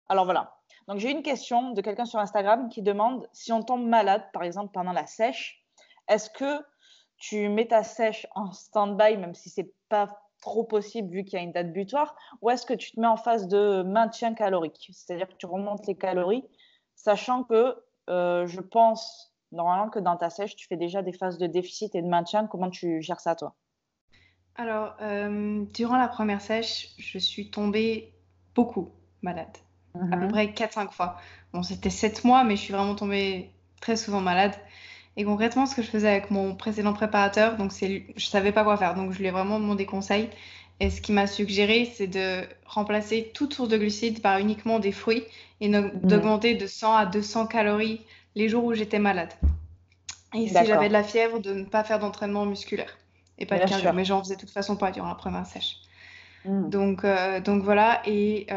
Alors voilà. Donc j'ai une question de quelqu'un sur Instagram qui demande si on tombe malade, par exemple pendant la sèche, est-ce que tu mets ta sèche en stand-by, même si c'est pas trop possible vu qu'il y a une date butoir, ou est-ce que tu te mets en phase de maintien calorique? C'est-à-dire que tu remontes les calories, sachant que je pense normalement que dans ta sèche, tu fais déjà des phases de déficit et de maintien. Comment tu gères ça, toi? Alors, durant la première sèche, je suis tombée beaucoup malade, à peu Mhm. près 4-5 fois. Bon, c'était 7 mois, mais je suis vraiment tombée très souvent malade. Et concrètement, ce que je faisais avec mon précédent préparateur, donc je savais pas quoi faire, donc je lui ai vraiment demandé conseil. Et ce qu'il m'a suggéré, c'est de remplacer toute source de glucides par uniquement des fruits et Mhm. d'augmenter de 100 à 200 calories les jours où j'étais malade. Et si j'avais de D'accord, la fièvre, de ne pas faire d'entraînement musculaire et pas de bien cardio. sûr. Mais j'en faisais de toute façon pas durant la première sèche. Mhm. Donc voilà. Et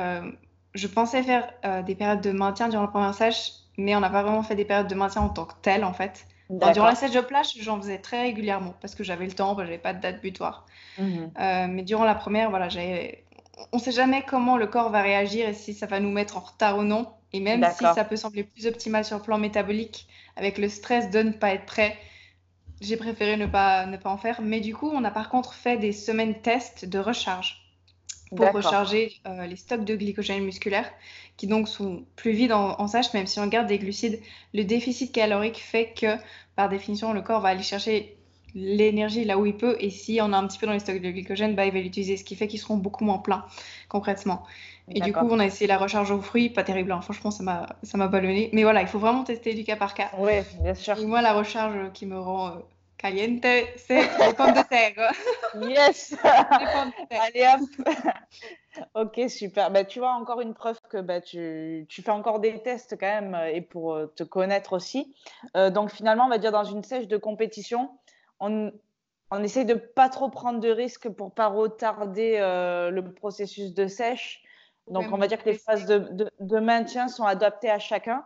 je pensais faire des périodes de maintien durant la première sèche, mais on n'a pas vraiment fait des périodes de maintien en tant que telles, en fait. Enfin, durant la D'accord. sèche de plage, j'en faisais très régulièrement parce que j'avais le temps, j'avais pas de date butoir. Mhm. Mais durant la première, voilà, on sait jamais comment le corps va réagir et si ça va nous mettre en retard ou non. Et même si D'accord. ça peut sembler plus optimal sur le plan métabolique, avec le stress de ne pas être prêt, j'ai préféré ne pas en faire. Mais du coup, on a par contre fait des semaines tests de recharge pour D'accord. recharger les stocks de glycogène musculaire qui donc sont plus vides en sèche, même si on garde des glucides. Le déficit calorique fait que, par définition, le corps va aller chercher l'énergie là où il peut, et si on a un petit peu dans les stocks de glycogène, bah, il va l'utiliser, ce qui fait qu'ils seront beaucoup moins pleins, concrètement. Et du coup, D'accord. on a essayé la recharge aux fruits, pas terrible, hein. Franchement, ça m'a ballonné. Mais voilà, il faut vraiment tester du cas par cas. Oui, bien sûr. Et moi, la recharge qui me rend caliente, c'est les pommes de terre. Yes! Les pommes de terre. Allez hop! OK, super. Bah, tu vois, encore une preuve que, bah, tu fais encore des tests quand même, et pour, te connaître aussi. Donc finalement, on va dire dans une sèche de compétition, on on essaye de pas trop prendre de risques pour pas retarder, le processus de sèche. Ou Donc on va même dire que les phases blessé. de maintien sont adaptées à chacun.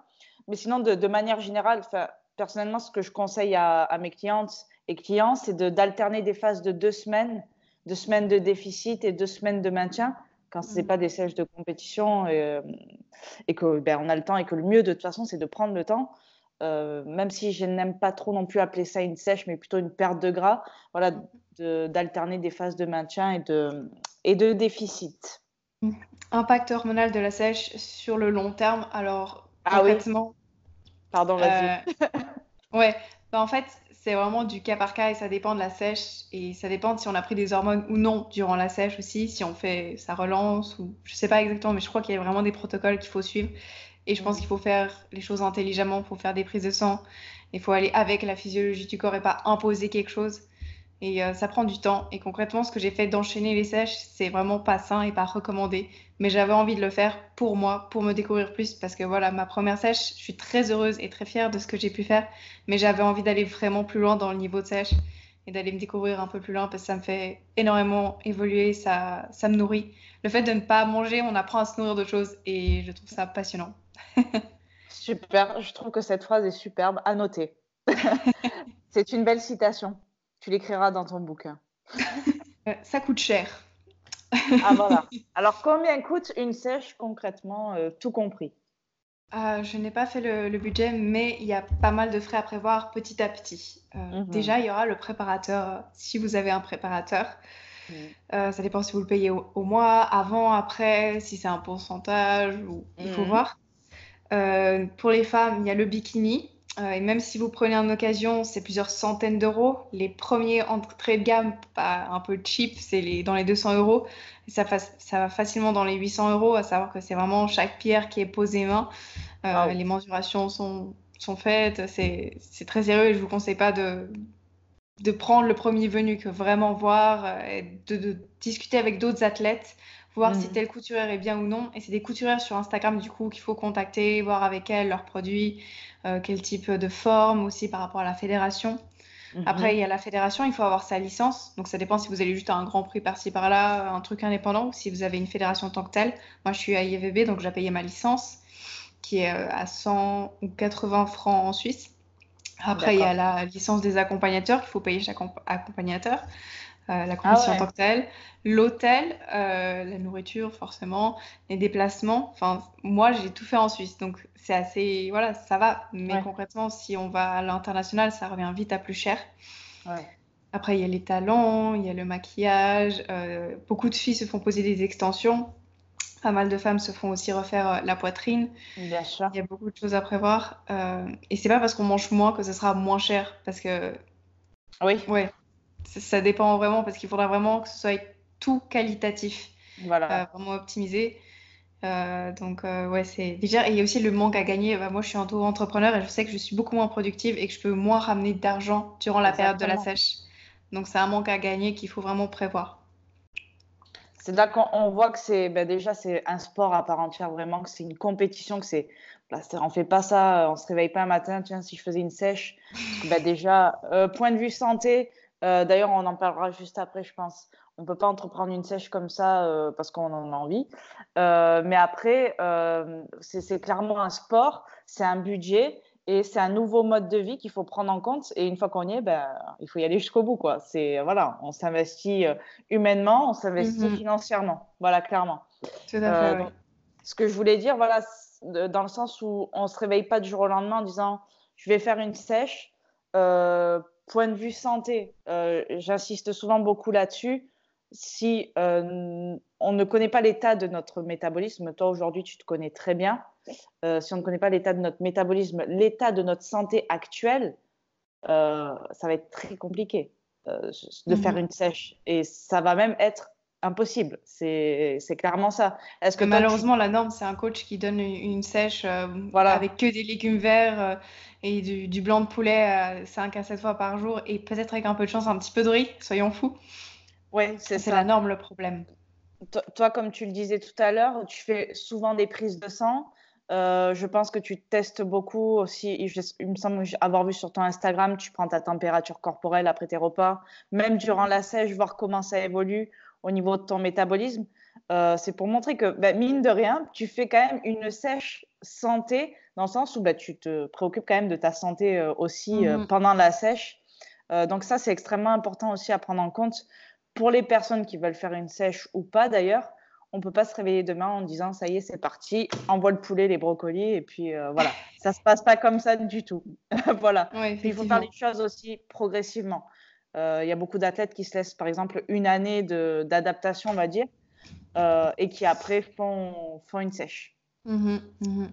Mais sinon de manière générale, enfin, personnellement, ce que je conseille à mes clientes et clients, c'est d'alterner des phases de 2 semaines, 2 semaines de déficit et 2 semaines de maintien quand c'est Mhm. pas des sèches de compétition, et que ben, on a le temps et que le mieux de toute façon c'est de prendre le temps, même si je n'aime pas trop non plus appeler ça une sèche mais plutôt une perte de gras, voilà, d'alterner des phases de maintien et de déficit. Mhm. Impact hormonal de la sèche sur le long terme. Alors, Ah oui, concrètement, pardon, vas-y. euh, ouais, bah, en fait, c'est vraiment du cas par cas et ça dépend de la sèche et ça dépend de si on a pris des hormones ou non durant la sèche aussi, si on fait sa relance ou je sais pas exactement, mais je crois qu'il y a vraiment des protocoles qu'il faut suivre et je pense Mmh. qu'il faut faire les choses intelligemment, il faut faire des prises de sang, il faut aller avec la physiologie du corps et pas imposer quelque chose. Et ça prend du temps. Et concrètement, ce que j'ai fait d'enchaîner les sèches, c'est vraiment pas sain et pas recommandé. Mais j'avais envie de le faire pour moi, pour me découvrir plus, parce que voilà, ma première sèche, je suis très heureuse et très fière de ce que j'ai pu faire. Mais j'avais envie d'aller vraiment plus loin dans le niveau de sèche et d'aller me découvrir un peu plus loin parce que ça me fait énormément évoluer, ça me nourrit. Le fait de ne pas manger, on apprend à se nourrir d'autres choses et je trouve ça passionnant. Super, je trouve que cette phrase est superbe, à noter. C'est une belle citation. Tu l'écriras dans ton bouquin. Ça coûte cher. Ah voilà. Alors combien coûte une sèche concrètement, tout compris? Je n'ai pas fait le budget, mais il y a pas mal de frais à prévoir petit à petit. Mmh. Déjà, il y aura le préparateur, si vous avez un préparateur. Mmh. Ça dépend si vous le payez au mois, avant, après, si c'est un pourcentage, ou il faut Mmh. voir. Pour les femmes, il y a le bikini. Et même si vous prenez en occasion, c'est plusieurs centaines d'euros. Les premiers entrées de gamme, pas un peu cheap, c'est dans les 200 euros. Et ça va facilement dans les 800 euros, à savoir que c'est vraiment chaque pierre qui est posée main. Waouh. Les mensurations sont faites, c'est très sérieux et je vous conseille pas de prendre le premier venu, que vraiment voir, et de discuter avec d'autres athlètes, voir si Mmh. telle couturière est bien ou non. Et c'est des couturières sur Instagram du coup qu'il faut contacter, voir avec elles leurs produits, quel type de forme aussi par rapport à la fédération. Après, il Mmh. y a la fédération, il faut avoir sa licence. Donc ça dépend si vous allez juste à un grand prix par-ci par-là, un truc indépendant, ou si vous avez une fédération en tant que telle. Moi, je suis à IFBB, donc j'ai payé ma licence qui est à 100 ou 80 francs en Suisse. Après, il y a D'accord. la licence des accompagnateurs qu'il faut payer chaque accompagnateur. la Ah compétition en tant ouais, que telle. L'hôtel, la nourriture, forcément, les déplacements. Enfin, moi, j'ai tout fait en Suisse, donc c'est assez, voilà, ça va. Mais ouais, concrètement, si on va à l'international, ça revient vite à plus cher. ouais. Après, il y a les talons, il y a le maquillage. Beaucoup de filles se font poser des extensions. Pas mal de femmes se font aussi refaire la poitrine. Bien sûr. Il y a beaucoup de choses à prévoir. Et c'est pas parce qu'on mange moins que ce sera moins cher. Parce que, Oui, ouais, ça dépend vraiment. Parce qu'il faudra vraiment que ce soit tout qualitatif, voilà. vraiment optimisé. Ouais, c'est déjà. Et il y a aussi le manque à gagner. Bah, moi, je suis auto-entrepreneur et je sais que je suis beaucoup moins productive et que je peux moins ramener d'argent durant la période de la Exactement. sèche. Donc, c'est un manque à gagner qu'il faut vraiment prévoir. C'est là qu'on on voit que c'est ben déjà c'est un sport à part entière vraiment, que c'est une compétition, que c'est bah, on fait pas ça, on se réveille pas un matin, tiens si je faisais une sèche. Parce que bah, déjà, point de vue santé, d'ailleurs on en parlera juste après je pense. On peut pas entreprendre une sèche comme ça parce qu'on en a envie. Mais après, c'est clairement un sport, c'est un budget et c'est un nouveau mode de vie qu'il faut prendre en compte. Et une fois qu'on y est, ben, il faut y aller jusqu'au bout, quoi. C'est voilà, on s'investit humainement, on s'investit Mhm. financièrement. Voilà, clairement. Tout à fait, oui. Donc, ce que je voulais dire, voilà, dans le sens où on se réveille pas du jour au lendemain en disant je vais faire une sèche. Point de vue santé, j'insiste souvent beaucoup là-dessus. Si on ne connaît pas l'état de notre métabolisme, toi aujourd'hui tu te connais très bien. Si on ne connaît pas l'état de notre métabolisme, l'état de notre santé actuelle, ça va être très compliqué de faire Mhm. une sèche. Et ça va même être impossible. C'est clairement ça. Est-ce que Mais toi, malheureusement, la norme, c'est un coach qui donne une sèche avec voilà. que des légumes verts et du blanc de poulet 5 à 7 fois par jour et peut-être avec un peu de chance un petit peu de riz, soyons fous. Oui, c'est C'est la ça. norme le problème. Toi, comme tu le disais tout à l'heure, tu fais souvent des prises de sang. Je pense que tu testes beaucoup aussi. Il me semble avoir vu sur ton Instagram, tu prends ta température corporelle après tes repas, même durant la sèche, voir comment ça évolue au niveau de ton métabolisme. C'est pour montrer que, bah, mine de rien, tu fais quand même une sèche santé, dans le sens où bah, tu te préoccupes quand même de ta santé aussi Mhm. pendant la sèche. Donc ça, c'est extrêmement important aussi à prendre en compte pour les personnes qui veulent faire une sèche ou pas d'ailleurs. On ne peut pas se réveiller demain en disant ça y est, c'est parti, envoie le poulet, les brocolis, et puis voilà. Ça ne se passe pas comme ça du tout. Voilà. Ouais, Puis il faut faire les effectivement. choses aussi progressivement. Il y a beaucoup d'athlètes qui se laissent, par exemple, une année d'adaptation, on va dire, et qui après font une sèche. Mhm, mhm.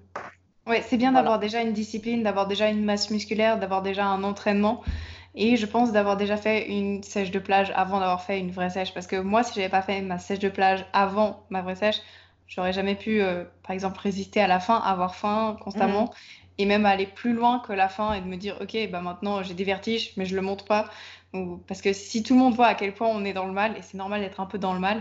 Ouais, c'est bien Voilà. d'avoir déjà une discipline, d'avoir déjà une masse musculaire, d'avoir déjà un entraînement. Et je pense d'avoir déjà fait une sèche de plage avant d'avoir fait une vraie sèche. Parce que moi, si j'avais pas fait ma sèche de plage avant ma vraie sèche, j'aurais jamais pu, par exemple, résister à la faim, avoir faim Mhm. constamment. Et même aller plus loin que la faim et de me dire, ok, bah maintenant j'ai des vertiges, mais je le montre pas. Parce que si tout le monde voit à quel point on est dans le mal, et c'est normal d'être un peu dans le mal,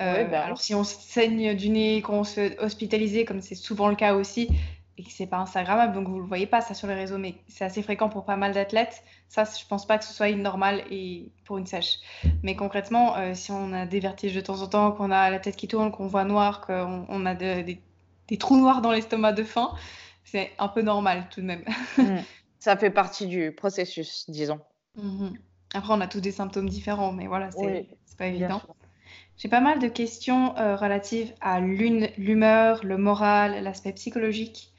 Oui, ben oui. alors si on saigne du nez, qu'on se fait hospitaliser, comme c'est souvent le cas aussi, et que c'est pas Instagrammable, donc vous le voyez pas ça sur les réseaux, mais c'est assez fréquent pour pas mal d'athlètes. Ça, je pense pas que ce soit normal et pour une sèche. Mais concrètement, si on a des vertiges de temps en temps, qu'on a la tête qui tourne, qu'on voit noir, qu'on a des trous noirs dans l'estomac de faim, c'est un peu normal tout de même. Mhm. Ça fait partie du processus, disons. Mhm. Après, on a tous des symptômes différents, mais voilà, Oui, c'est pas bien évident. sûr. J'ai pas mal de questions relatives à l'humeur, le moral, l'aspect psychologique.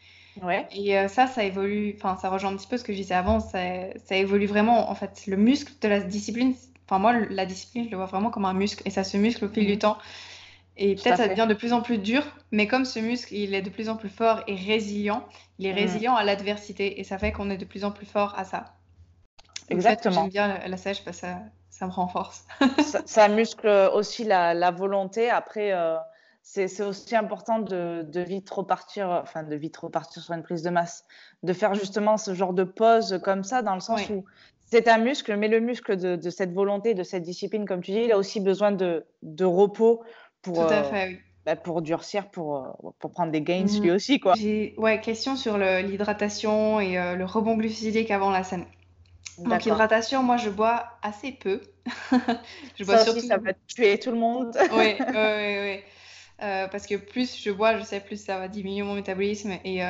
Ouais. Et ça évolue, enfin, ça rejoint un petit peu ce que je disais avant, ça évolue vraiment. En fait, le muscle de la discipline, enfin, moi, la discipline, je le vois vraiment comme un muscle et ça se muscle au fil du Mhm. temps. Et Tout peut-être à ça fait. devient de plus en plus dur, mais comme ce muscle, il est de plus en plus fort et résilient, il est Mhm. résilient à l'adversité et ça fait qu'on est de plus en plus fort à ça. D'où le fait que j'aime Exactement. bien la sèche, parce que ça me renforce. Ça muscle aussi la volonté. Après, c'est aussi important de vite repartir, enfin de vite repartir sur une prise de masse, de faire justement ce genre de pause comme ça, dans le sens Oui, où c'est un muscle, mais le muscle de cette volonté, de cette discipline, comme tu dis, il a aussi besoin de repos pour, tout à fait, oui. bah, pour durcir, pour prendre des gains lui Mhm. aussi, quoi. J'ai ouais, question sur l'hydratation et le rebond glucidique avant la scène. Donc D'accord. hydratation, moi je bois assez peu. Je bois Ça aussi, ça surtout. va tuer tout le monde. Ouais, ouais, ouais, ouais. parce que plus je bois, je sais, plus ça va diminuer mon métabolisme et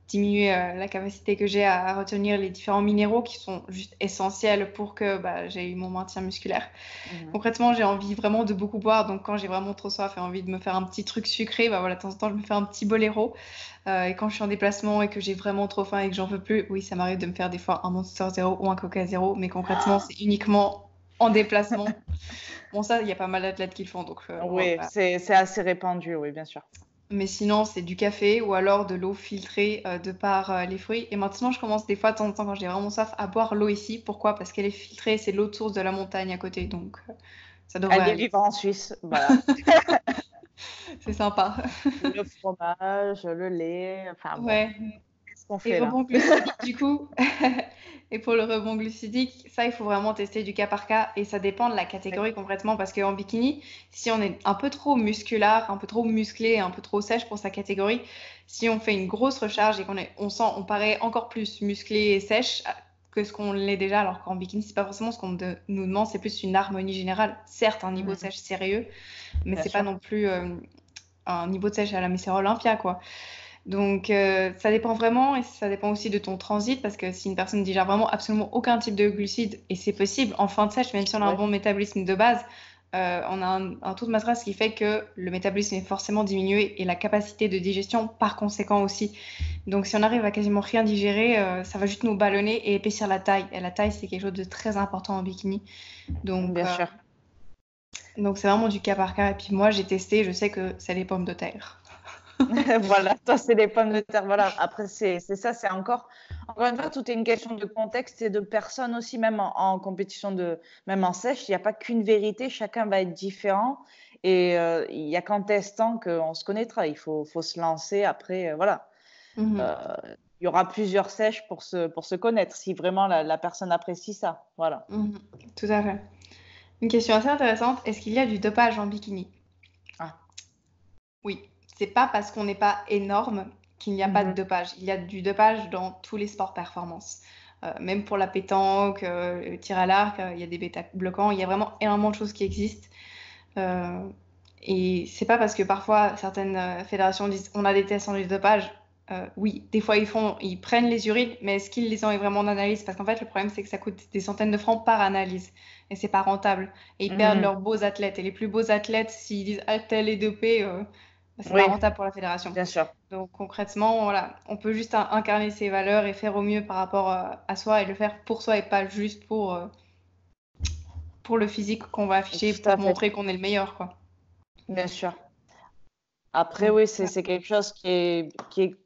diminuer la capacité que j'ai à retenir les différents minéraux qui sont juste essentiels pour que j'ai eu mon maintien musculaire. Concrètement, j'ai envie vraiment de beaucoup boire, donc quand j'ai vraiment trop soif et envie de me faire un petit truc sucré, voilà, de temps en temps, je me fais un petit boléro. Et quand je suis en déplacement et que j'ai vraiment trop faim et que j'en peux plus, oui, ça m'arrive de me faire des fois un Monster Zero ou un Coca Zero, mais concrètement, c'est uniquement en déplacement. Bon, ça, il y a pas mal d'athlètes qui le font, donc Oui, voilà. c'est assez répandu, oui, bien sûr. Mais sinon, c'est du café ou alors de l'eau filtrée de par les fruits. Et maintenant, je commence des fois, de temps en temps, quand j'ai vraiment soif, à boire l'eau ici. Pourquoi? Parce qu'elle est filtrée, c'est l'eau de source de la montagne à côté, donc ça devrait Allez aller. vivre en Suisse, voilà. C'est sympa. Le fromage, le lait, enfin bon, Ouais. qu'est-ce qu'on Et fait là? rebond glucidique, du coup. Et pour le rebond glucidique, ça, il faut vraiment tester du cas par cas. Et ça dépend de la catégorie concrètement. Parce qu'en bikini, si on est un peu trop musculaire, un peu trop musclé, un peu trop sèche pour sa catégorie, si on fait une grosse recharge et on paraît encore plus musclé et sèche que ce qu'on l'est déjà, alors qu'en bikini, c'est pas forcément ce qu'on nous demande, c'est plus une harmonie générale. Certes, un niveau de sèche sérieux, mais Bien c'est sûr. pas non plus un niveau de sèche à la Miss Olympia, quoi. Donc, ça dépend vraiment et ça dépend aussi de ton transit parce que si une personne digère vraiment absolument aucun type de glucides, et c'est possible en fin de sèche, même si on a un Ouais. bon métabolisme de base, on a un taux de masse grasse qui fait que le métabolisme est forcément diminué et la capacité de digestion par conséquent aussi. Donc, si on arrive à quasiment rien digérer, ça va juste nous ballonner et épaissir la taille. Et la taille, c'est quelque chose de très important en bikini. Donc, Bien sûr. donc c'est vraiment du cas par cas. Et puis moi, j'ai testé, je sais que c'est les pommes de terre. Voilà, toi, c'est les pommes de terre. Voilà. Après, c'est ça, c'est encore une fois, tout est une question de contexte et de personnes aussi, même en compétition même en sèche, il n'y a pas qu'une vérité, chacun va être différent. Et il n'y a qu'en testant qu'on se connaîtra. Il faut se lancer. Après, voilà. Mhm. Il y aura plusieurs sèches pour se connaître, si vraiment la personne apprécie ça. Voilà. Mhm. Tout à fait. Une question assez intéressante, est-ce qu'il y a du dopage en bikini? Ah. Oui, c'est pas parce qu'on n'est pas énorme qu'il n'y a pas de dopage. Il y a du dopage dans tous les sports performance. Même pour la pétanque, le tir à l'arc, il y a des bêta-bloquants, il y a vraiment énormément de choses qui existent. Euh, et c'est pas parce que parfois certaines fédérations disent on a des tests antidopage. Oui, des fois ils prennent les urines, mais est-ce qu'ils les ont vraiment en analyse? Parce qu'en fait, le problème c'est que ça coûte des centaines de francs par analyse et c'est pas rentable. Et ils perdent leurs beaux athlètes. Et les plus beaux athlètes, s'ils disent ah, tel est dopé, c'est pas Oui, rentable pour la fédération. bien sûr. Donc concrètement, voilà, on peut juste incarner ses valeurs et faire au mieux par rapport à soi et le faire pour soi et pas juste pour le physique qu'on va afficher Tout à pour fait. montrer qu'on est le meilleur, quoi. Bien sûr. Après, Donc, oui, c'est quelque chose qui est,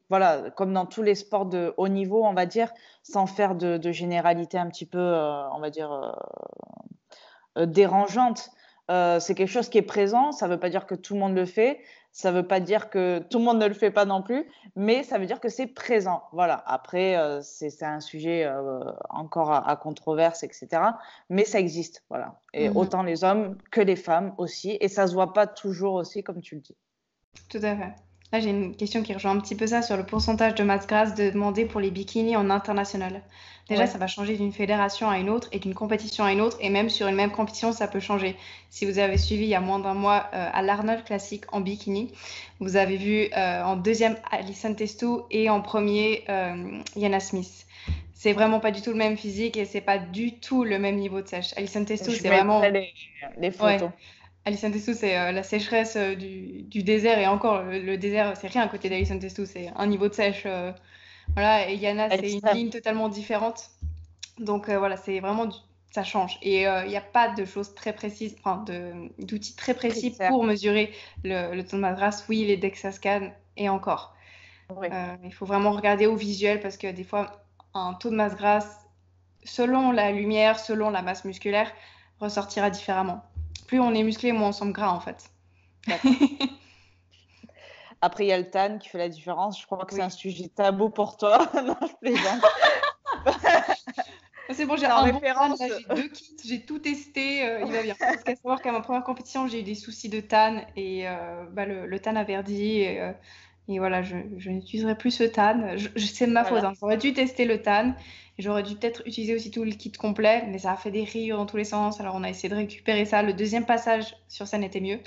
voilà, comme dans tous les sports de haut niveau, on va dire, sans faire de généralité un petit peu, on va dire, dérangeante. C'est quelque chose qui est présent. Ça ne veut pas dire que tout le monde le fait. Ça ne veut pas dire que tout le monde ne le fait pas non plus, mais ça veut dire que c'est présent. Voilà. Après, c'est un sujet encore à controverse, etc. Mais ça existe. Voilà. Et mhm, autant les hommes que les femmes aussi. Et ça ne se voit pas toujours aussi, comme tu le dis. tout à fait. Là, j'ai une question qui rejoint un petit peu ça sur le pourcentage de masse grasse demandé pour les bikinis en international. Déjà, Ouais. ça va changer d'une fédération à une autre et d'une compétition à une autre, et même sur une même compétition, ça peut changer. Si vous avez suivi il y a moins d'un mois à l'Arnold Classic en bikini, vous avez vu en deuxième Alison Testou et en premier Yana Smith. C'est vraiment pas du tout le même physique et c'est pas du tout le même niveau de sèche. Alison Testou, Je c'est mettrai vraiment. les Ouais. photos. Alison Testou, c'est la sécheresse du désert. Et encore, le désert, c'est rien à côté d'Alison Testou. C'est un niveau de sèche. Voilà. Et Yana, c'est une Extrême. ligne totalement différente. Donc voilà, c'est vraiment ça change. Et il n'y a pas de choses très précises, enfin, d'outils très précis Critères. pour mesurer le taux de masse grasse. Oui, les DEXA scan et encore. Oui. Il faut vraiment regarder au visuel parce que des fois, un taux de masse grasse, selon la lumière, selon la masse musculaire, ressortira différemment. Plus on est musclé, moins on semble gras en fait. D'accord. Après, il y a le tan qui fait la différence. Je crois que c'est un Oui. sujet tabou pour toi. Non, je plaisante. C'est bon, j'ai C'est en un bon tan, référence. là j'ai 2 kits, j'ai tout testé, il va bien. Parce qu'à savoir qu'à ma première compétition, j'ai eu des soucis de tan et le tan a verdi Et voilà, je n'utiliserai plus ce tan. C'est de ma faute, Voilà. hein. J'aurais dû tester le tan. Et j'aurais dû peut-être utiliser aussi tout le kit complet, mais ça a fait des rayures dans tous les sens. Alors on a essayé de récupérer ça. Le deuxième passage sur scène était mieux.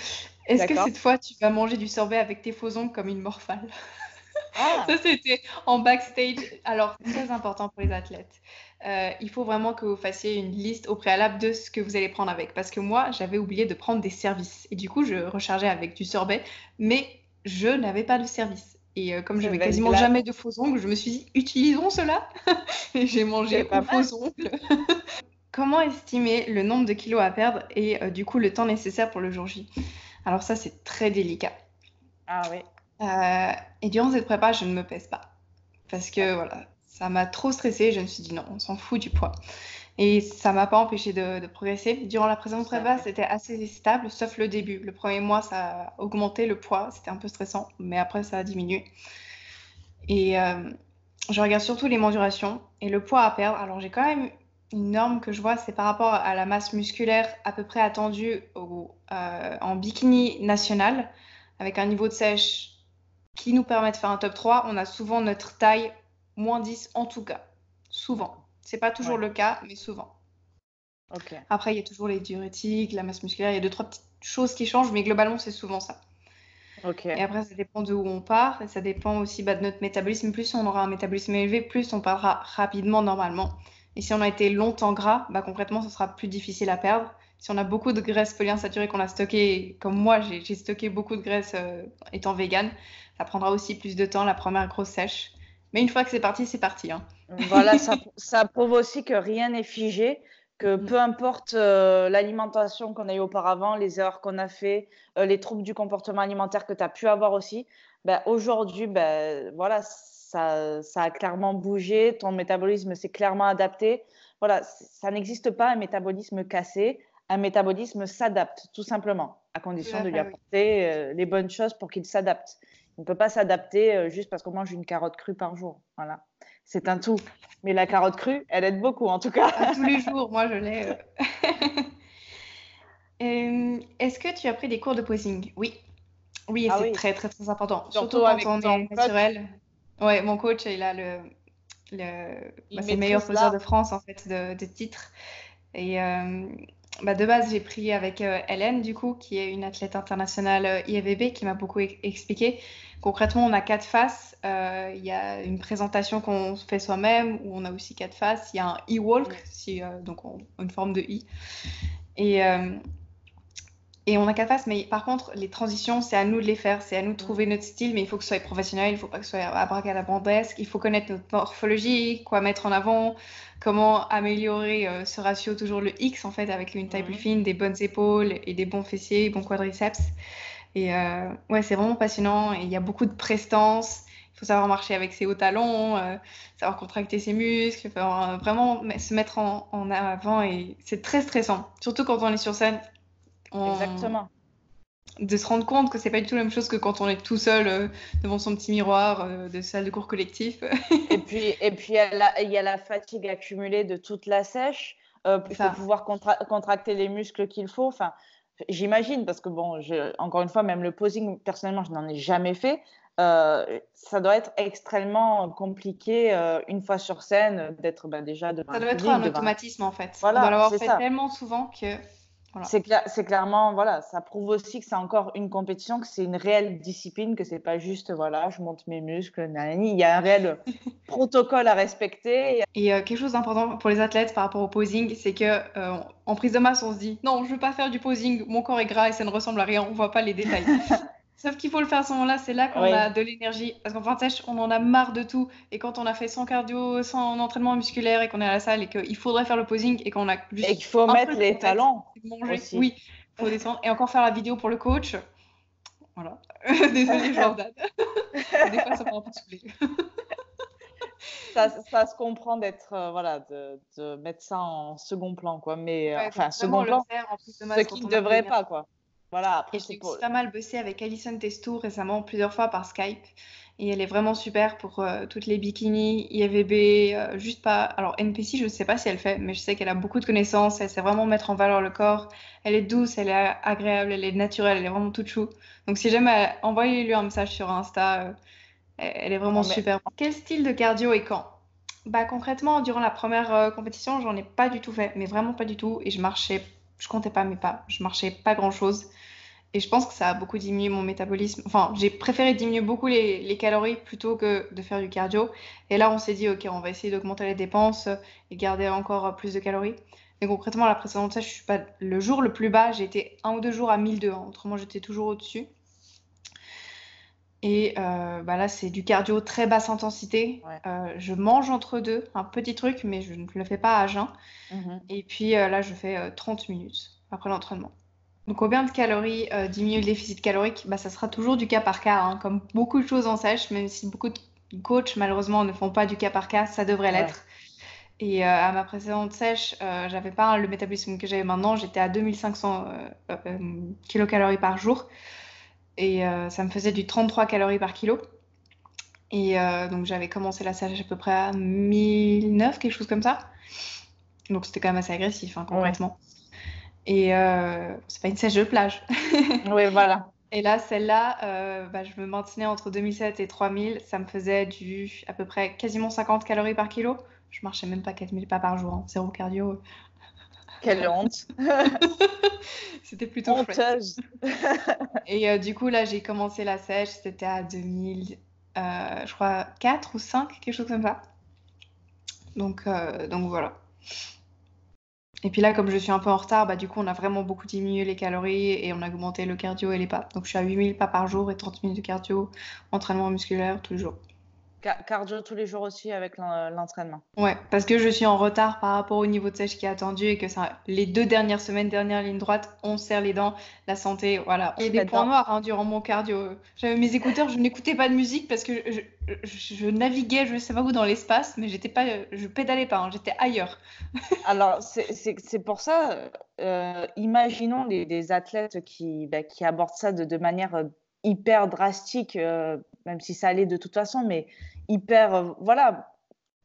Est-ce que D'accord. cette fois, tu vas manger du sorbet avec tes faux ongles comme une morphale? Ah, Ça, c'était en backstage. Alors, très important pour les athlètes. Il faut vraiment que vous fassiez une liste au préalable de ce que vous allez prendre avec. Parce que moi, j'avais oublié de prendre des services. Et du coup, je rechargeais avec du sorbet, mais je n'avais pas de service. Et comme c'est j'avais quasiment dégueulasse. jamais de faux ongles, je me suis dit, utilisons cela. Et j'ai C'est mangé aux pas mal. faux ongles. Comment estimer le nombre de kilos à perdre et du coup le temps nécessaire pour le jour J? Alors ça, c'est très délicat. Ah oui, Euh, et durant cette prépa, je ne me pèse pas. Parce que d'accord. voilà, ça m'a trop stressée. Je me suis dit non, on s'en fout du poids. Et ça m'a pas empêché de progresser. Durant la présente Ça prépa, fait. c'était assez stable, sauf le début. Le premier mois, ça a augmenté le poids. C'était un peu stressant, mais après, ça a diminué. Et je regarde surtout les mensurations et le poids à perdre. Alors, j'ai quand même une norme que je vois, c'est par rapport à la masse musculaire à peu près attendue en bikini national, avec un niveau de sèche qui nous permet de faire un top 3. On a souvent notre taille -10 en tout cas. Souvent. C'est pas toujours Ouais, le cas, mais souvent. ok. Après, il y a toujours les diurétiques, la masse musculaire, il y a deux, trois petites choses qui changent, mais globalement, c'est souvent ça. Ok. Et après, ça dépend de où on part, et ça dépend aussi de notre métabolisme. Plus on aura un métabolisme élevé, plus on parlera rapidement normalement. Et si on a été longtemps gras, bah, concrètement, ce sera plus difficile à perdre. Si on a beaucoup de graisse polyinsaturée qu'on a stocké, comme moi, j'ai stocké beaucoup de graisse étant végane, ça prendra aussi plus de temps, la première grosse sèche. Mais une fois que c'est parti, hein. Voilà, ça prouve aussi que rien n'est figé, que Mm. peu importe l'alimentation qu'on a eue auparavant, les erreurs qu'on a fait, les troubles du comportement alimentaire que tu as pu avoir aussi, ben, aujourd'hui, ben, voilà, ça a clairement bougé, ton métabolisme s'est clairement adapté. Voilà, ça n'existe pas un métabolisme cassé, un métabolisme s'adapte, tout simplement, à Tout condition à de lui fait, oui. apporter les bonnes choses pour qu'il s'adapte. Il ne peut pas s'adapter juste parce qu'on mange une carotte crue par jour. Voilà. C'est un tout. Mais la carotte crue, elle aide beaucoup en tout cas. À tous les jours, moi, je l'ai. Est-ce que tu as pris des cours de posing? Oui. Oui, et Ah c'est oui, très, très, très important. Surtout surtout quand avec on ton est coach, naturel. Ouais, mon coach, il a il c'est le meilleur maîtrise poseur l'art. de France, en fait, de titre. Et de base, j'ai pris avec Hélène, du coup, qui est une athlète internationale IFBB, qui m'a beaucoup expliqué. Concrètement, on a 4 faces. Il y a une présentation qu'on fait soi-même, où on a aussi 4 faces. Il y a un e-walk, donc une forme de i. Et, euh, et on a 4 faces, mais par contre, les transitions, c'est à nous de les faire. C'est à nous de trouver notre style, mais il faut que ce soit professionnel, il ne faut pas que ce soit abracadabrantesque. Il faut connaître notre morphologie, quoi mettre en avant, comment améliorer ce ratio, toujours le X, en fait, avec une taille plus Mhm. fine, des bonnes épaules et des bons fessiers, bons quadriceps. Et ouais, c'est vraiment passionnant. Et il y a beaucoup de prestance. Il faut savoir marcher avec ses hauts talons, savoir contracter ses muscles, vraiment se mettre en avant. Et c'est très stressant, surtout quand on est sur scène. On, Exactement. de se rendre compte que c'est pas du tout la même chose que quand on est tout seul devant son petit miroir de salle de cours collectif. Et puis il y a la fatigue accumulée de toute la sèche. Il faut Ça, pouvoir contracter les muscles qu'il faut. Enfin, j'imagine, parce que bon, encore une fois, même le posing, personnellement, je n'en ai jamais fait. Ça doit être extrêmement compliqué une fois sur scène d'être déjà devant ça un doit être public, un devant. automatisme en fait. On doit Voilà, l'avoir c'est fait ça. tellement souvent que voilà. C'est clairement, voilà, ça prouve aussi que c'est encore une compétition, que c'est une réelle discipline, que c'est pas juste, voilà, je monte mes muscles, nanani. Il y a un réel protocole à respecter. Et quelque chose d'important pour les athlètes par rapport au posing, c'est que en prise de masse, on se dit non, je veux pas faire du posing, mon corps est gras et ça ne ressemble à rien, on voit pas les détails. Sauf qu'il faut le faire à ce moment-là, c'est là qu'on Oui, a de l'énergie. Parce qu'en fin de sèche, on en a marre de tout. Et quand on a fait sans cardio, sans entraînement musculaire et qu'on est à la salle et qu'il faudrait faire le posing et qu'on a et juste qu'il faut un mettre truc les en tête, talons c'est de manger. aussi. Oui, il faut descendre et encore faire la vidéo pour le coach. Voilà. Désolée, Jordan. Des fois, ça m'a un peu saoulée. Ça se comprend d'être, voilà, de mettre ça en second plan, quoi. Mais Ouais, donc enfin, vraiment second le plan, faire en plus de ce masse qui quand ne on a de devrait pas, l'énergie. quoi. Voilà, Et après, c'est j'ai pour. aussi pas mal bossé avec Alison Testou récemment, plusieurs fois par Skype. Et elle est vraiment super pour toutes les bikinis, IFBB, juste pas. Alors NPC, je ne sais pas si elle fait, mais je sais qu'elle a beaucoup de connaissances. Elle sait vraiment mettre en valeur le corps. Elle est douce, elle est agréable, elle est naturelle, elle est vraiment toute chou. Donc si jamais, envoyez-lui un message sur Insta. Elle est vraiment Non, mais super. Quel style de cardio et quand? Bah concrètement, durant la première compétition, j'en ai pas du tout fait, mais vraiment pas du tout. Et je comptais pas mes pas, je marchais pas grand-chose. Et je pense que ça a beaucoup diminué mon métabolisme. Enfin, j'ai préféré diminuer beaucoup les calories plutôt que de faire du cardio. Et là, on s'est dit, ok, on va essayer d'augmenter les dépenses et garder encore plus de calories. Mais concrètement, la précédente, ça, je suis pas le jour le plus bas, j'ai été 1 ou 2 jours à 1 200, hein. Autrement, j'étais toujours au-dessus. Et bah là, c'est du cardio très basse intensité. ouais. Je mange entre deux, un petit truc, mais je ne le fais pas à jeun. Mhm. Et puis là, je fais 30 minutes après l'entraînement. Donc, combien de calories diminue le déficit calorique? Bah, ça sera toujours du cas par cas, hein, comme beaucoup de choses en sèche, même si beaucoup de coachs, malheureusement, ne font pas du cas par cas, ça devrait Ouais. l'être. Et à ma précédente sèche, j'avais pas le métabolisme que j'avais maintenant, j'étais à 2500 kilocalories par jour. Et ça me faisait du 33 calories par kilo. Et donc j'avais commencé la sèche à peu près à 1009, quelque chose comme ça. Donc c'était quand même assez agressif, hein, Ouais. concrètement. Et c'est pas une sèche de plage. Oui, voilà. Et là, celle-là, bah, je me maintenais entre 2007 et 3000. Ça me faisait à peu près quasiment 50 calories par kilo. Je marchais même pas 4000 pas par jour, hein. Zéro cardio. Quelle honte. C'était plutôt chouette. Honteuse. Et du coup, là, j'ai commencé la sèche. C'était à 2000, je crois, 4 ou 5, quelque chose comme ça. Donc voilà. Et puis là, comme je suis un peu en retard, bah, du coup, on a vraiment beaucoup diminué les calories et on a augmenté le cardio et les pas. Donc je suis à 8000 pas par jour et 30 minutes de cardio, entraînement musculaire tous les jours. Cardio tous les jours aussi avec l'entraînement. Ouais, parce que je suis en retard par rapport au niveau de sèche qui est attendu et que ça, les 2 dernières semaines, dernière ligne droite, on serre les dents, la santé, voilà. Il y a des points Dans- noirs, hein, durant mon cardio. J'avais mes écouteurs, je n'écoutais pas de musique parce que je naviguais, je sais pas où, dans l'espace, mais j'étais pas, je pédalais pas, hein, j'étais ailleurs. Alors, c'est pour ça, imaginons des athlètes qui abordent ça de manière hyper drastique, même si ça allait de toute façon, mais hyper, voilà,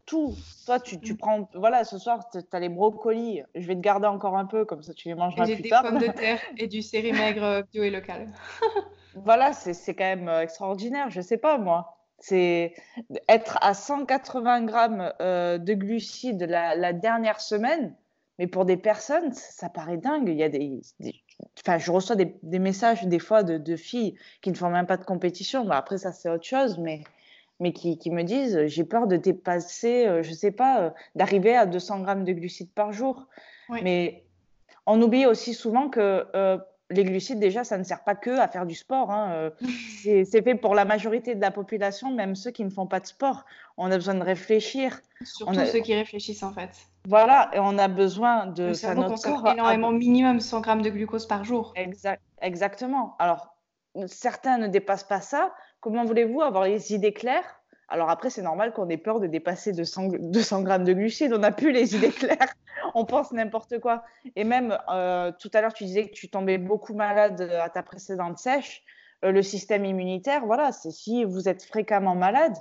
tout. Toi, tu prends, voilà, ce soir, tu as les brocolis, je vais te garder encore un peu, comme ça tu les Et mangeras j'ai plus des tard. pommes de terre et du céri-maigre bio et local. Voilà, c'est quand même extraordinaire, je sais pas moi. C'est être à 180 grammes de glucides la dernière semaine, mais pour des personnes, ça paraît dingue. Il y a enfin, je reçois des messages des fois de filles qui ne font même pas de compétition. Bah, après, ça, c'est autre chose, mais qui me disent, j'ai peur de dépasser, je sais pas, d'arriver à 200 grammes de glucides par jour. Oui. Mais on oublie aussi souvent que les glucides, déjà, ça ne sert pas que à faire du sport, hein. C'est fait pour la majorité de la population, même ceux qui ne font pas de sport. On a besoin de réfléchir. On Surtout a, ceux qui réfléchissent en fait. voilà, et on a besoin Le de. Enfin, cerveau notre consomme corps énormément, minimum 100 grammes de glucose par jour. exactement. Alors, certains ne dépassent pas ça. Comment voulez-vous avoir les idées claires? Alors après, c'est normal qu'on ait peur de dépasser 200 grammes de glucides. On n'a plus les idées claires. On pense n'importe quoi. Et même, tout à l'heure, tu disais que tu tombais beaucoup malade à ta précédente sèche. Le système immunitaire, voilà, c'est si vous êtes fréquemment malade,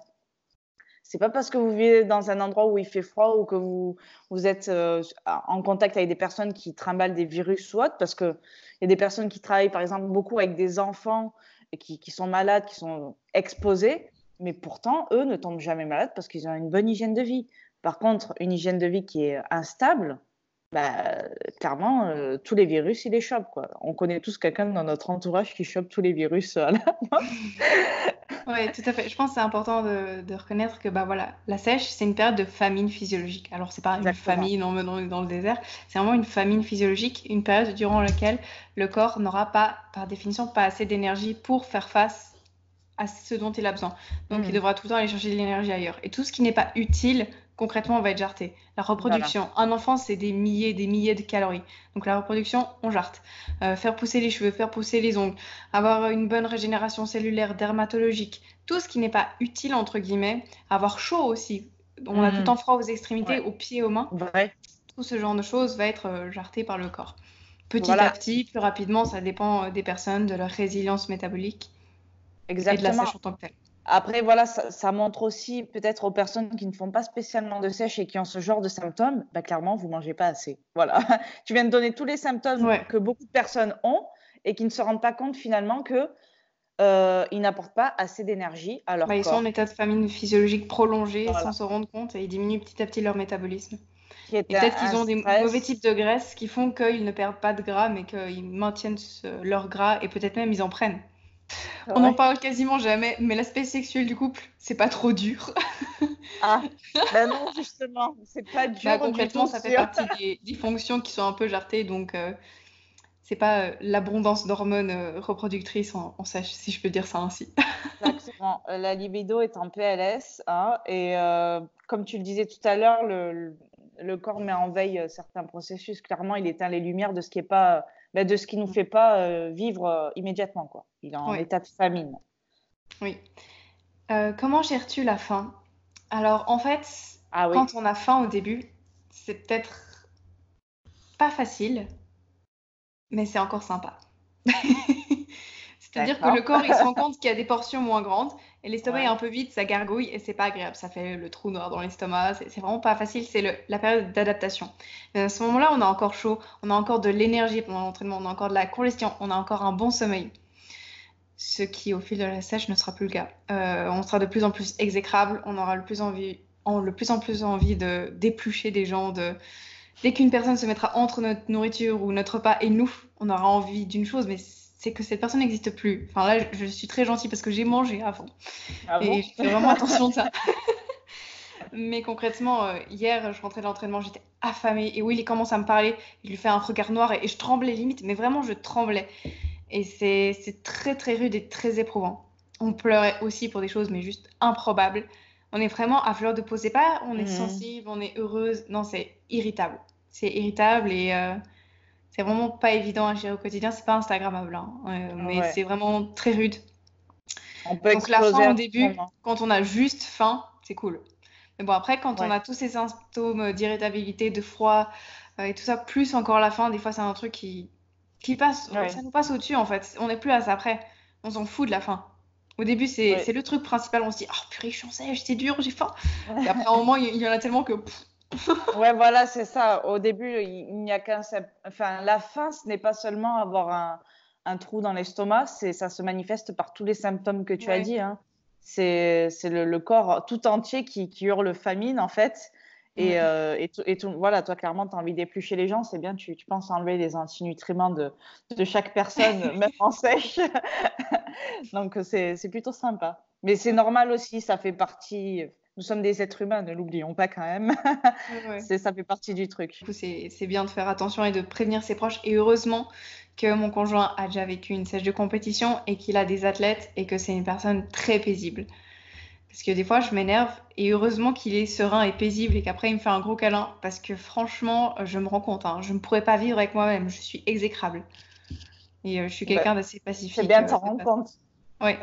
c'est pas parce que vous vivez dans un endroit où il fait froid ou que vous êtes en contact avec des personnes qui trimballent des virus ou autre, parce qu'il y a des personnes qui travaillent, par exemple, beaucoup avec des enfants et qui sont malades, qui sont exposés, mais pourtant, eux ne tombent jamais malades parce qu'ils ont une bonne hygiène de vie. Par contre, une hygiène de vie qui est instable, bah, clairement, tous les virus, ils les chopent, quoi. On connaît tous quelqu'un dans notre entourage qui chope tous les virus. Oui, tout à fait. Je pense que c'est important de reconnaître que bah, voilà, la sèche, c'est une période de famine physiologique. Alors, c'est pas une Exactement. famine dans le désert, c'est vraiment une famine physiologique, une période durant laquelle le corps n'aura pas, par définition, pas assez d'énergie pour faire face à ce dont il a besoin. Donc, il devra tout le temps aller chercher de l'énergie ailleurs. Et tout ce qui n'est pas utile, concrètement, on va être jarté. La reproduction, Voilà. un enfant, c'est des milliers de calories. Donc, la reproduction, on jarte. Faire pousser les cheveux, faire pousser les ongles, avoir une bonne régénération cellulaire, dermatologique, tout ce qui n'est pas utile, entre guillemets, avoir chaud aussi. On a tout le temps froid aux extrémités, Ouais. aux pieds, aux mains. Vrai. Tout ce genre de choses va être jarté par le corps. Petit à Voilà. petit, plus rapidement, ça dépend des personnes, de leur résilience métabolique et de la Exactement. sèche en tant que telle. Après, voilà, ça montre aussi peut-être aux personnes qui ne font pas spécialement de sèche et qui ont ce genre de symptômes, bah, clairement, vous mangez pas assez. Voilà. Tu viens de donner tous les symptômes Ouais. que beaucoup de personnes ont et qui ne se rendent pas compte finalement que, ils n'apportent pas assez d'énergie à Bah, leur ils sont en corps. état de famine physiologique prolongé sans Voilà. se rendre compte et ils diminuent petit à petit leur métabolisme. Qui est Et peut-être qu'ils un ont des mauvais stress. types de graisses qui font qu'ils ne perdent pas de gras, mais qu'ils maintiennent leur gras et peut-être même ils en prennent. On n'en Ouais. parle quasiment jamais, mais l'aspect sexuel du couple, c'est pas trop dur. Ah, ben non, justement, c'est pas Bah, dur du concrètement, tout ça fait sur. partie des fonctions qui sont un peu jartées, donc c'est pas l'abondance d'hormones reproductrices en sèche, si je peux dire ça ainsi. Exactement. La libido est en PLS, hein, et comme tu le disais tout à l'heure, le corps met en veille certains processus. Clairement, il éteint les lumières de ce qui est pas, bah, de ce qui nous fait pas vivre immédiatement, quoi. Il est en Oui, état de famine. oui. Comment gères-tu la faim? Alors, en fait, Ah oui, quand on a faim au début, c'est peut-être pas facile, mais c'est encore sympa. C'est-à-dire que le d'accord. corps, il se rend compte qu'il y a des portions moins grandes et l'estomac est Ouais. un peu vide, ça gargouille et c'est pas agréable. Ça fait le trou noir dans l'estomac, c'est vraiment pas facile, c'est la période d'adaptation. Mais à ce moment-là, on a encore chaud, on a encore de l'énergie pendant l'entraînement, on a encore de la congestion, on a encore un bon sommeil. Ce qui, au fil de la sèche, ne sera plus le cas. On sera de plus en plus exécrable, on aura le plus en plus envie d'éplucher des gens, dès qu'une personne se mettra entre notre nourriture ou notre repas et nous, on aura envie d'une chose, mais c'est que cette personne n'existe plus. Enfin là, je suis très gentille parce que j'ai mangé avant Ah et bon? je fais vraiment attention de ça. Mais concrètement, hier, je rentrais de l'entraînement, j'étais affamée et Will, il commence à me parler, il lui fait un regard noir et je tremblais limite, mais vraiment, je tremblais. Et c'est très très rude et très éprouvant. On pleurait aussi pour des choses, mais juste improbables. On est vraiment à fleur de peau. C'est pas on est Mhm. sensible, on est heureuse. Non, c'est irritable. C'est irritable et c'est vraiment pas évident à gérer au quotidien. C'est pas Instagrammable, hein. Mais Ouais. c'est vraiment très rude. On peut Donc la faim exploser au à tout début, moment. quand on a juste faim, c'est cool. Mais bon, après, quand on Ouais. a tous ces symptômes d'irritabilité, de froid et tout ça, plus encore la faim, des fois c'est un truc qui passe, Ouais. ça nous passe au-dessus en fait. On n'est plus à ça après. On s'en fout de la faim. Au début, c'est Ouais. le truc principal. On se dit, oh purée, je suis en sèche, c'est dur, j'ai faim. Et après, à un moment, il y en a tellement que. Ouais, voilà, c'est ça. Au début, il n'y a qu'un seul. Enfin, la faim, ce n'est pas seulement avoir un trou dans l'estomac, ça se manifeste par tous les symptômes que tu as Ouais. dit, hein. C'est le corps tout entier qui hurle famine, en fait. Et, Ouais. voilà, toi, clairement, tu as envie d'éplucher les gens. C'est bien, tu penses enlever les antinutriments de chaque personne, même en sèche. Donc, c'est plutôt sympa. Mais c'est normal aussi, ça fait partie. Nous sommes des êtres humains, ne l'oublions pas quand même. Ouais, ouais. Ça fait partie du Du truc. coup, c'est bien de faire attention et de prévenir ses proches. Et heureusement que mon conjoint a déjà vécu une sèche de compétition et qu'il a des athlètes et que c'est une personne très paisible. Parce que des fois, je m'énerve et heureusement qu'il est serein et paisible et qu'après, il me fait un gros câlin. Parce que franchement, je me rends compte, hein, je ne pourrais pas vivre avec moi-même. Je suis exécrable. Et je suis Bah, quelqu'un d'assez c'est pacifique bien de s'en de rendre base. compte. Ouais.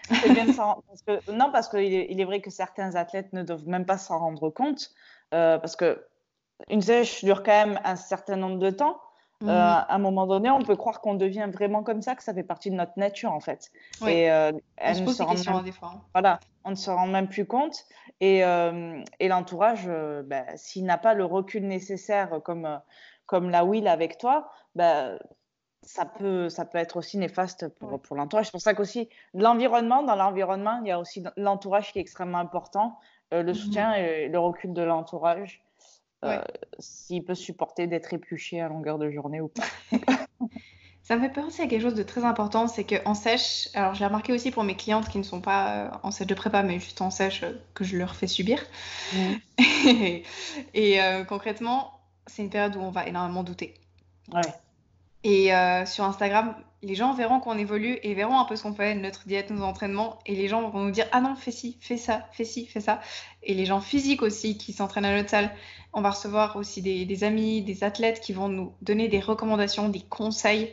C'est bien de s'en rendre parce que non, parce qu'il est vrai que certains athlètes ne doivent même pas s'en rendre compte, parce qu'une sèche dure quand même un certain nombre de temps. Mhm. À un moment donné, on peut croire qu'on devient vraiment comme ça, que ça fait partie de notre nature, en fait. Ouais. Et On elles se ne pose se des rendent questions même hein, des fois. Hein. voilà, on ne se rend même plus compte et l'entourage, bah, s'il n'a pas le recul nécessaire comme l'a Will avec toi, bah, ça peut être aussi néfaste Ouais. pour l'entourage. C'est pour ça qu'aussi dans l'environnement, il y a aussi l'entourage qui est extrêmement important, le Mhm. soutien et le recul de l'entourage, Ouais. s'il peut supporter d'être épluché à longueur de journée ou pas. Ça me fait penser à quelque chose de très important, c'est qu'en sèche, alors je l'ai remarqué aussi pour mes clientes qui ne sont pas en sèche de prépa, mais juste en sèche que je leur fais subir. Mmh. Et concrètement, c'est une période où on va énormément douter. Ouais. Et sur Instagram, les gens verront qu'on évolue et verront un peu ce qu'on fait, notre diète, nos entraînements, et les gens vont nous dire, ah non, fais ci, fais ça, fais ci, fais ça. Et les gens physiques aussi qui s'entraînent à notre salle, on va recevoir aussi des amis, des athlètes qui vont nous donner des recommandations, des conseils,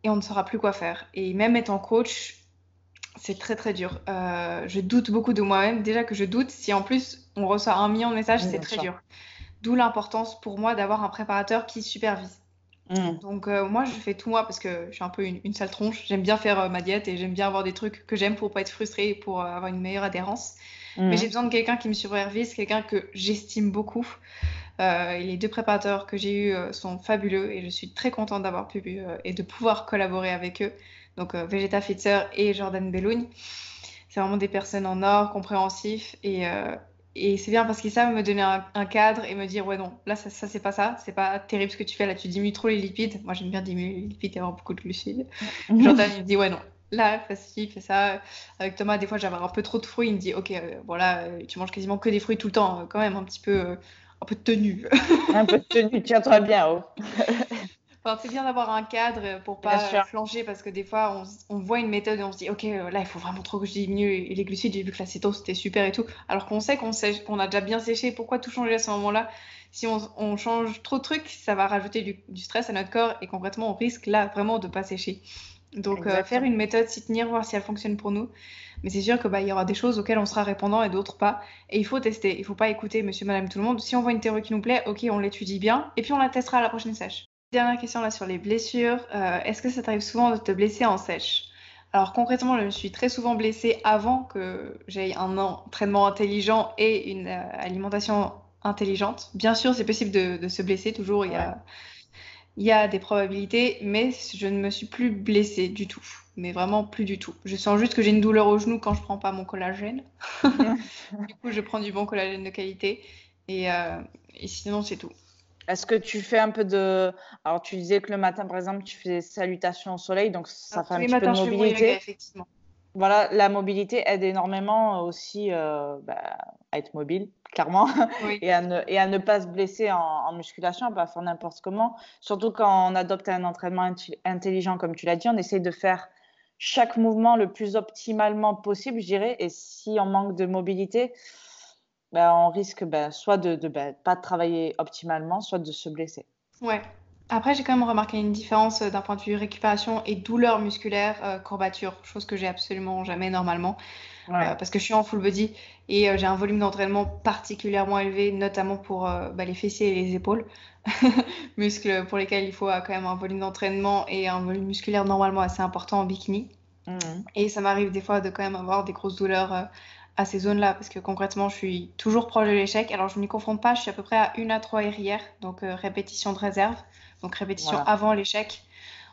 et on ne saura plus quoi faire. Et même étant coach, c'est très très dur. Je doute beaucoup de moi-même. Déjà que je doute, si en plus on reçoit 1 million de messages, c'est Bien très sûr. dur. D'où l'importance pour moi d'avoir un préparateur qui supervise. Donc moi je fais tout moi parce que je suis un peu une sale tronche. J'aime bien faire ma diète et j'aime bien avoir des trucs que j'aime pour pas être frustrée et pour avoir une meilleure adhérence. Mais j'ai Mhm. besoin de quelqu'un qui me supervise, quelqu'un que j'estime beaucoup. Et les 2 préparateurs que j'ai eus sont fabuleux et je suis très contente d'avoir pu et de pouvoir collaborer avec eux. Donc Vegeta Fitzer et Jordan Belloun. C'est vraiment des personnes en or, compréhensifs et c'est bien parce qu'ils savent me donner un cadre et me dire ouais non, là ça c'est pas ça, c'est pas terrible ce que tu fais, là tu diminues trop les lipides. Moi j'aime bien diminuer les lipides et avoir beaucoup de glucides. Jordan il me dit ouais non, là fais ci, fais ça. Avec Thomas des fois j'avais un peu trop de fruits, il me dit ok voilà tu manges quasiment que des fruits tout le temps, quand même un peu de tenue. Un peu de tenue, tiens-toi bien, oh. Enfin, c'est bien d'avoir un cadre pour Bien pas sûr. flancher parce que des fois on voit une méthode et on se dit ok là il faut vraiment trop que je diminue les glucides, j'ai vu que la cétose c'était super et tout alors qu'on sait qu'on a déjà bien séché, pourquoi tout changer à ce moment-là? Si on change trop de trucs ça va rajouter du stress à notre corps et concrètement on risque là vraiment de pas sécher. Donc faire Exactement. une méthode, s'y tenir, voir si elle fonctionne pour nous. Mais c'est sûr que bah il y aura des choses auxquelles on sera répondant et d'autres pas. Et il faut tester. Il faut pas écouter monsieur, madame, tout le monde. Si on voit une théorie qui nous plaît, ok, on l'étudie bien et puis on la testera à la prochaine sèche. Dernière question là sur les blessures. Est-ce que ça t'arrive souvent de te blesser en sèche? Alors concrètement, je me suis très souvent blessée avant que j'aie un entraînement intelligent et une alimentation intelligente. Bien sûr, c'est possible de se blesser, toujours, Ouais. il y a des probabilités, mais je ne me suis plus blessée du tout. Mais vraiment plus du tout. Je sens juste que j'ai une douleur au genou quand je prends pas mon collagène. Du coup, je prends du bon collagène de qualité et sinon, c'est tout. Est-ce que tu fais un peu de... Alors, tu disais que le matin, par exemple, tu fais salutations au soleil, donc ça Alors, fait tous un les petit peu de matins, je fais mon yoga, mobilité. effectivement. Voilà, la mobilité aide énormément aussi à être mobile, clairement, Oui. et à ne pas se blesser en musculation, à pas faire n'importe comment. Surtout quand on adopte un entraînement intelligent, comme tu l'as dit, on essaye de faire chaque mouvement le plus optimalement possible, je dirais. Et si on manque de mobilité, ben, on risque soit de pas travailler optimalement, soit de se blesser. Ouais. Après, j'ai quand même remarqué une différence d'un point de vue récupération et douleur musculaire, courbature, chose que j'ai absolument jamais normalement, Ouais, parce que je suis en full body et j'ai un volume d'entraînement particulièrement élevé, notamment pour bah, les fessiers et les épaules, muscles pour lesquels il faut quand même un volume d'entraînement et un volume musculaire normalement assez important en bikini. mhm. Et ça m'arrive des fois de quand même avoir des grosses douleurs à ces zones-là, parce que concrètement, je suis toujours proche de l'échec. Alors, je ne m'y confronte pas, je suis à peu près à 1 à 3 RIR, donc répétition de réserve, donc répétition Voilà. avant l'échec,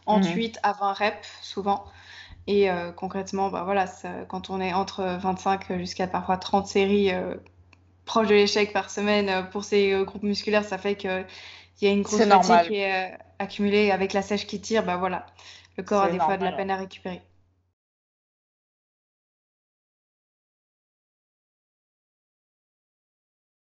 Mhm. ensuite avant rep, souvent. Et concrètement, bah voilà, quand on est entre 25 jusqu'à parfois 30 séries proches de l'échec par semaine pour ces groupes musculaires, ça fait qu'il y a une grosse C'est fatigue normal. qui est accumulée avec la sèche qui tire, bah voilà, le corps a C'est des fois de la normal, peine ouais. à récupérer.